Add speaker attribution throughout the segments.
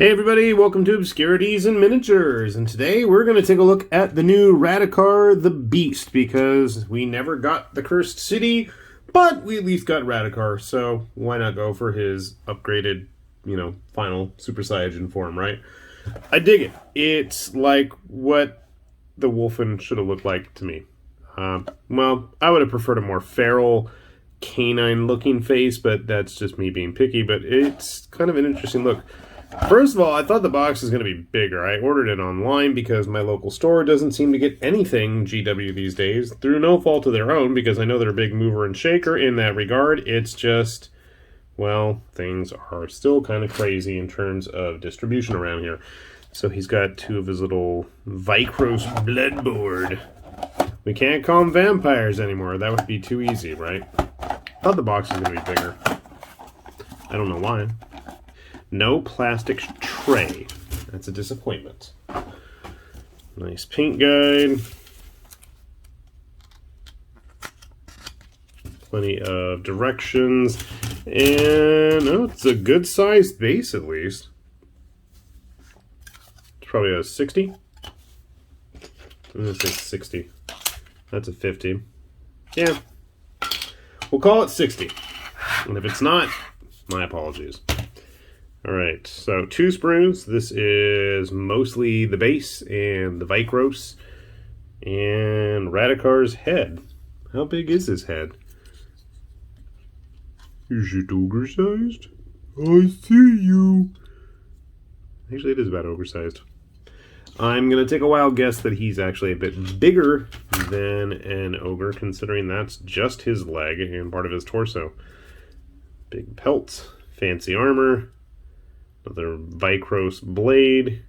Speaker 1: Hey everybody, welcome to Obscurities and Miniatures, and today we're going to take a look at the new Radukar the Beast, because we never got the Cursed City, but we at least got Radukar, so why not go for his upgraded, final Super Saiyajin form, right? I dig it. It's like what the Wolfen should have looked like to me. Well, I would have preferred a more feral, canine-looking face, but that's just me being picky, but it's kind of an interesting look. First of all, I thought the box was going to be bigger. I ordered it online because my local store doesn't seem to get anything GW these days, through no fault of their own, because I know they're a big mover and shaker in that regard. It's just, well, things are still kind of crazy in terms of distribution around here. So he's got two of his little Vykros bloodboard. We can't call them vampires anymore. That would be too easy, right? I thought the box was going to be bigger. I don't know why. No plastic tray. That's a disappointment. Nice paint guide. Plenty of directions. And, oh, it's a good sized base at least. It's probably a 60. I'm going to say 60. That's a 50. Yeah. We'll call it 60. And if it's not, my apologies. Alright, so two sprues. This is mostly the base and the Vykros and Radukar's head. How big is his head? Is it ogre-sized? I see you. Actually, it is about ogre-sized. I'm going to take a wild guess that he's actually a bit bigger than an ogre, considering that's just his leg and part of his torso. Big pelt, fancy armor. Another Vykros blade.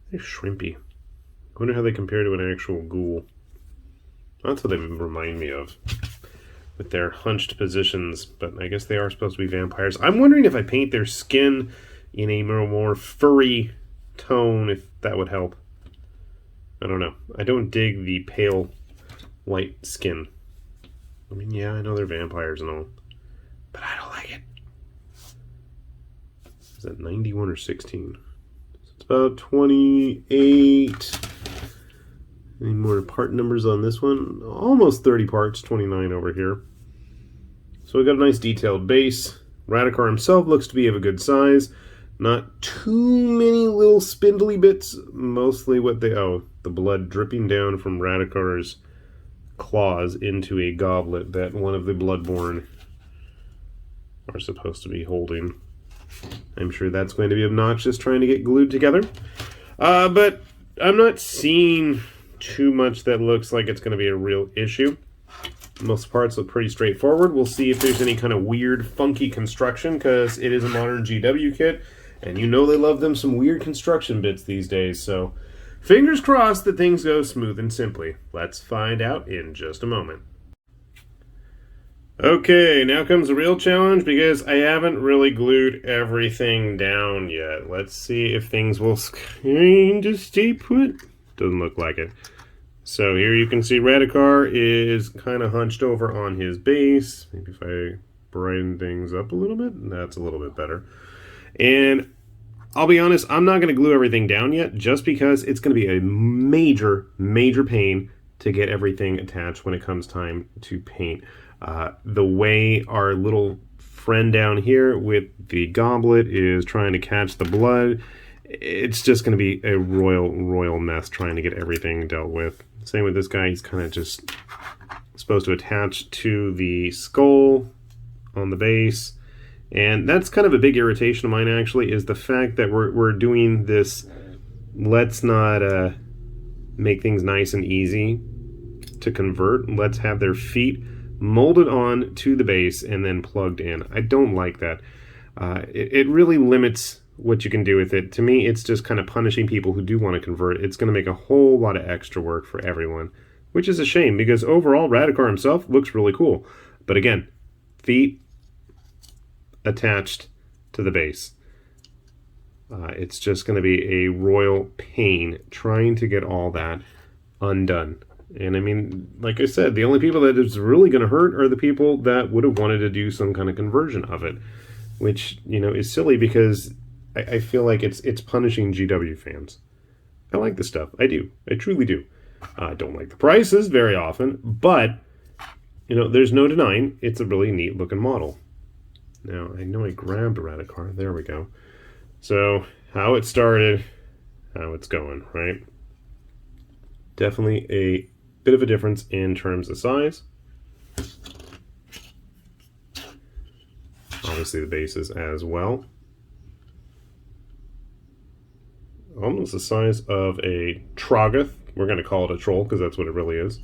Speaker 1: They're shrimpy. I wonder how they compare to an actual ghoul. That's what they remind me of, with their hunched positions, but I guess they are supposed to be vampires. I'm wondering if I paint their skin in a more furry tone, if that would help. I don't know. I don't dig the pale white skin. I mean, yeah, I know they're vampires and all, but I don't like it. Is that 91 or 16? It's about 28. Any more part numbers on this one? Almost 30 parts, 29 over here. So we got a nice detailed base. Radukar himself looks to be of a good size. Not too many little spindly bits. Mostly what they... Oh, the blood dripping down from Radukar's claws into a goblet that one of the Bloodborne are supposed to be holding. I'm sure that's going to be obnoxious trying to get glued together. But I'm not seeing too much that looks like it's going to be a real issue. Most parts look pretty straightforward. We'll see if there's any kind of weird, funky construction, because it is a modern GW kit, and you know they love them some weird construction bits these days, so fingers crossed that things go smooth and simply. Let's find out in just a moment. Okay, now comes the real challenge, because I haven't really glued everything down yet. Let's see if things will kind of stay put. Doesn't look like it. So here you can see Radukar is kind of hunched over on his base. Maybe if I brighten things up a little bit, that's a little bit better. And I'll be honest, I'm not going to glue everything down yet, just because it's going to be a major, major pain to get everything attached when it comes time to paint. The way our little friend down here with the goblet is trying to catch the blood, it's just going to be a royal mess trying to get everything dealt with. Same with this guy. He's kind of just supposed to attach to the skull on the base. And that's kind of a big irritation of mine, actually, is the fact that we're doing this, let's not make things nice and easy to convert. Let's have their feet molded on to the base and then plugged in. I don't like that. It really limits what you can do with it. To me, it's just kind of punishing people who do want to convert. It's going to make a whole lot of extra work for everyone, which is a shame, because overall Radukar himself looks really cool. But again, feet attached to the base. It's just going to be a royal pain trying to get all that undone. And I mean, like I said, the only people that it's really going to hurt are the people that would have wanted to do some kind of conversion of it, which, is silly, because I feel like it's punishing GW fans. I like the stuff. I do. I truly do. I don't like the prices very often, but, you know, there's no denying it's a really neat looking model. Now, I know I grabbed a Radukar. There we go. So, how it started, how it's going, right? Definitely a bit of a difference in terms of size. Obviously the bases as well. Almost the size of a Troggoth. We're going to call it a troll because that's what it really is.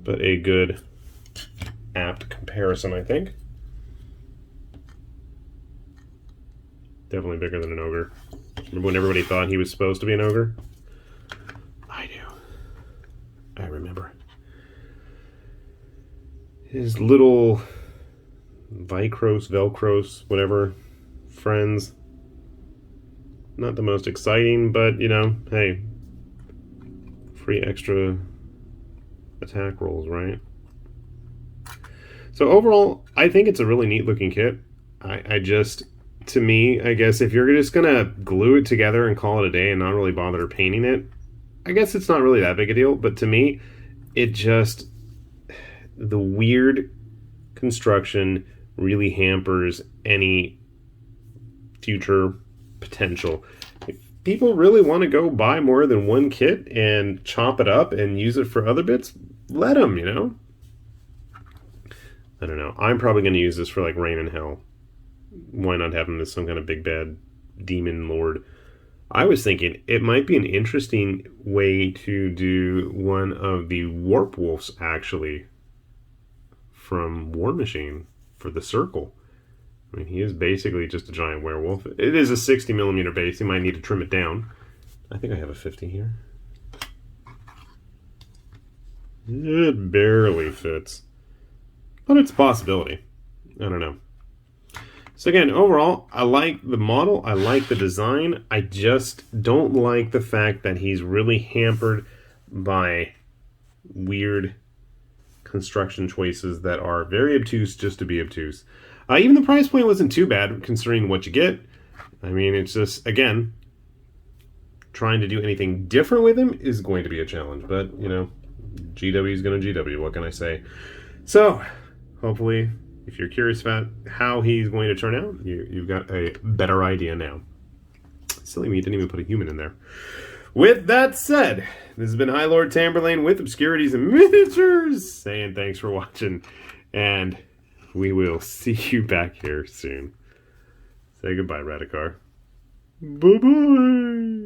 Speaker 1: But a good, apt comparison, I think. Definitely bigger than an ogre. Remember when everybody thought he was supposed to be an ogre? I do. I remember. His little Vykros, Velcros, whatever, friends. Not the most exciting, but, you know, hey, free extra attack rolls, right? So overall, I think it's a really neat looking kit. I just, to me, I guess if you're just gonna glue it together and call it a day and not really bother painting it, I guess it's not really that big a deal, but to me, it just, the weird construction really hampers any future potential. If people really want to go buy more than one kit and chop it up and use it for other bits, let them, you know? I don't know. I'm probably going to use this for like Rain and Hell. Why not have him as some kind of big bad demon lord? I was thinking it might be an interesting way to do one of the Warp Wolves, actually, from War Machine for the Circle. I mean, he is basically just a giant werewolf. It is a 60mm base. You might need to trim it down. I think I have a 50 here. It barely fits. But it's a possibility. I don't know. So again, overall, I like the model. I like the design. I just don't like the fact that he's really hampered by weird construction choices that are very obtuse just to be obtuse. Even the price point wasn't too bad considering what you get. I mean, it's just, again, trying to do anything different with him is going to be a challenge. But, you know, GW is going to GW. What can I say? So, hopefully, if you're curious about how he's going to turn out, you've got a better idea now. Silly me, didn't even put a human in there. With that said, this has been High Lord Tamberlane with Obscurities and Miniatures, saying thanks for watching, and we will see you back here soon. Say goodbye, Radukar. Bye-bye.